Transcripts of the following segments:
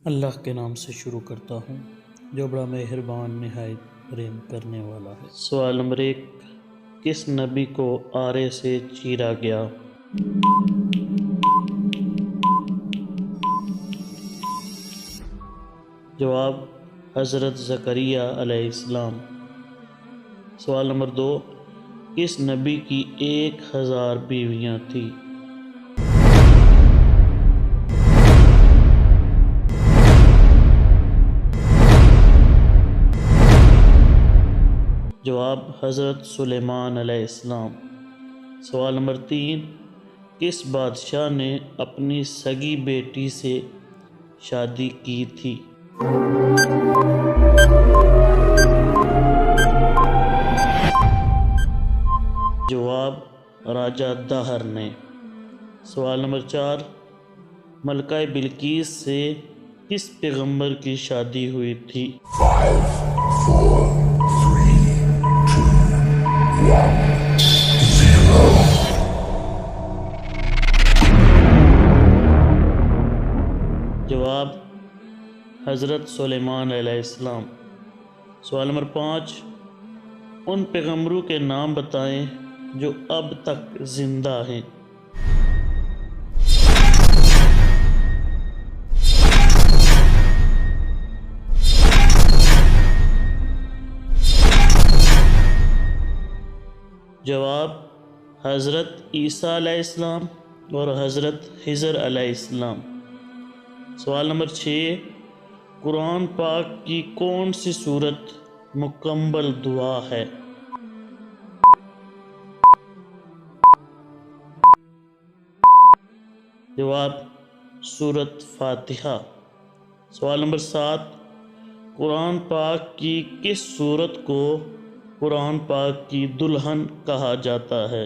اللہ کے نام سے شروع کرتا ہوں جو بڑا مہربان نہایت رحم کرنے والا ہے۔ سوال نمبر 1، کس نبی کو آرے سے چیرا گیا؟ جواب حضرت زکریا علیہ السلام۔ سوال نمبر 2، کس نبی کی 1000 بیویاں تھیں؟ جواب حضرت سلیمان علیہ السلام۔ سوال نمبر 3، کس بادشاہ نے اپنی سگی بیٹی سے شادی کی تھی؟ جواب راجہ دہر نے۔ سوال نمبر 4، ملکہ بلقیس سے کس پیغمبر کی شادی ہوئی تھی؟ 5, 4, 3, 2, 1, 0. جواب حضرت سلیمان علیہ السلام۔ سوال نمبر 5، ان پیغمبروں کے نام بتائیں جو اب تک زندہ ہیں۔ جواب حضرت عیسیٰ علیہ السلام اور حضرت خضر علیہ السلام۔ سوال نمبر 6، قرآن پاک کی کون سی سورت مکمل دعا ہے؟ جواب سورت فاتحہ۔ سوال نمبر 7، قرآن پاک کی کس سورت کو قرآن پاک کی دلہن کہا جاتا ہے؟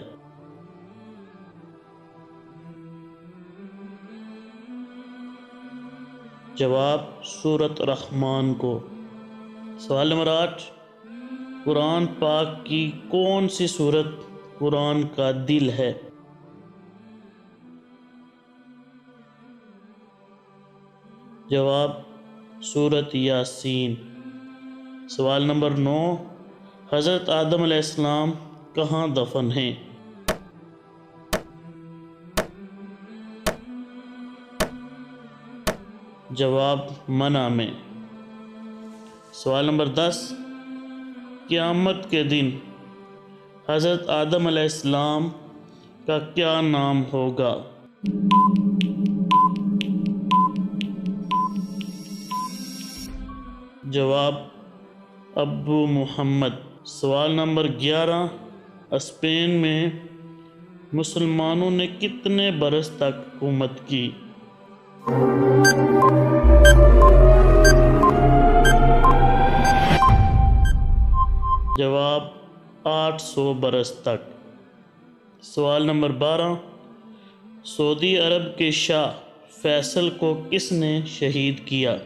جواب سورت رحمان کو۔ سوال نمبر 8، قرآن پاک کی کون سی سورت قرآن کا دل ہے؟ جواب سورت یاسین۔ سوال نمبر 9، حضرت آدم علیہ السلام کہاں دفن ہیں؟ جواب منع میں۔ سوال نمبر 10، قیامت کے دن حضرت آدم علیہ السلام کا کیا نام ہوگا؟ جواب ابو محمد۔ سوال نمبر 11، اسپین میں مسلمانوں نے کتنے برس تک حکومت کی؟ جواب 800 برس تک۔ سوال نمبر 12، سعودی عرب کے شاہ فیصل کو کس نے شہید کیا؟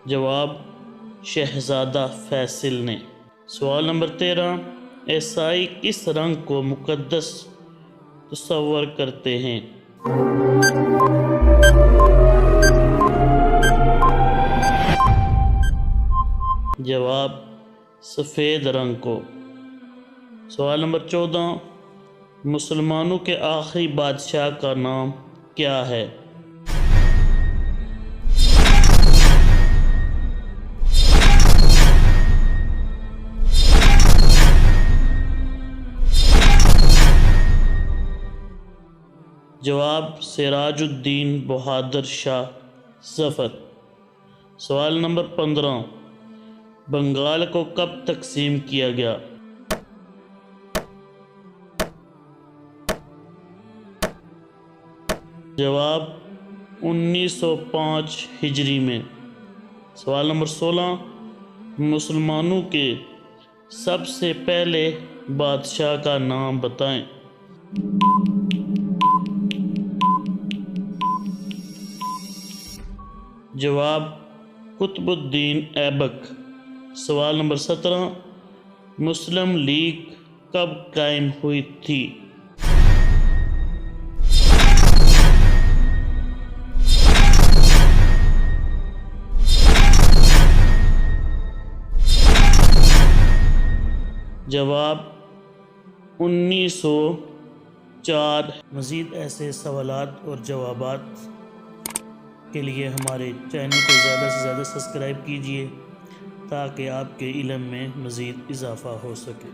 جواب شہزادہ فیصل نے۔ سوال نمبر 13، عیسائی کس رنگ کو مقدس تصور کرتے ہیں؟ جواب سفید رنگ کو۔ سوال نمبر 14، مسلمانوں کے آخری بادشاہ کا نام کیا ہے؟ جواب سراج الدین بہادر شاہ ظفر۔ سوال نمبر 15، بنگال کو کب تقسیم کیا گیا؟ جواب 1905 ہجری میں۔ سوال نمبر 16، مسلمانوں کے سب سے پہلے بادشاہ کا نام بتائیں۔ جواب قطب الدین ایبک۔ سوال نمبر 17، مسلم لیگ کب قائم ہوئی تھی؟ جواب 1904۔ مزید ایسے سوالات اور جوابات کے لیے ہمارے چینل کو زیادہ سے زیادہ سبسکرائب کیجیے تاکہ آپ کے علم میں مزید اضافہ ہو سکے۔